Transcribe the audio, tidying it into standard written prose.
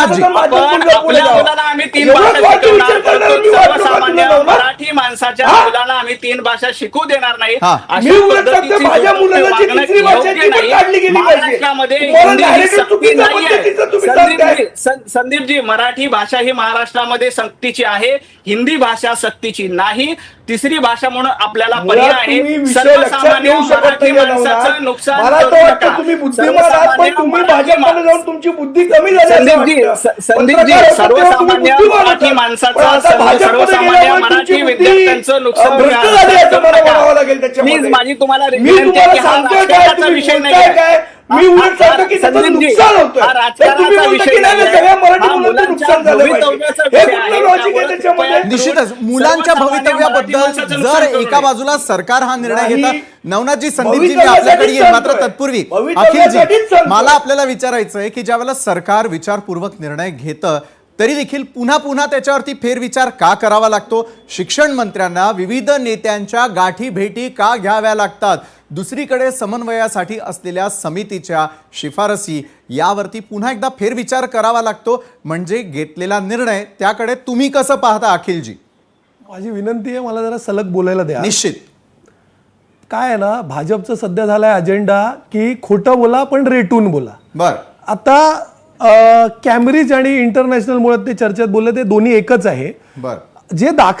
अखिलजी, आपल्या मुलाला आम्ही 3 भाषा शिकवणार, सर्वसामान्य मराठी माणसाच्या मुलाला आम्ही 3 भाषा शिकू देणार नाही, अशा पद्धतीची महाराष्ट्रामध्ये हिंदी सक्ती नाहीये. संदीपजी, मराठी भाषा ही महाराष्ट्रामध्ये सक्तीची आहे, हिंदी भाषा सक्तीची नाही. तिसरी भाषा म्हणून आपल्याला पर्याय आहे. सर्वसामान्य मराठी माणसाचं नुकसान संदीपजी, सर्वसामान्य मराठी माणसाचा, सर्वसामान्य मराठी विद्यार्थ्यांचं नुकसान प्लीज माझी तुम्हाला विनंती आहे की हा राजकारणाचा विषय नाही आहे. मी उलट सांगतो की त्याचं नुकसान होतं. राजकारणाचा विषय निश्चितच मुलांच्या भवितव्याबद्दल जर एका बाजूला सरकार हा निर्णय घेतात, नवनाथजी, संदीपजी मी आपल्याकडे येईल, मात्र तत्पूर्वी अखिलजी, मला आपल्याला विचारायचं आहे की ज्यावेळेला सरकार विचारपूर्वक निर्णय घेतं तरी देखील पुन्हा पुन्हा त्याच्यावरती फेरविचार का करावा लागतो? शिक्षण मंत्र्यांना विविध नेत्यांच्या गाठी भेटी का घ्याव्या लागतात? दुसरीकडे समन्वयासाठी असलेल्या समितीच्या शिफारसी यावरती पुन्हा एकदा फेरविचार करावा लागतो. म्हणजे घेतलेला निर्णय त्याकडे तुम्ही कसं पाहता अखिलजी? माझी विनंती आहे, मला जरा सलग बोलायला द्या. निश्चित काय आहे ना, भाजपचं सध्या झालाय अजेंडा की खोटं बोला पण रेटून बोला. बर, आता कॅम्ब्रिज आणि इंटरनॅशनल मुळे ते चर्चेत बोलले, ते दोन्ही एकच आहे. बर, जे दाखल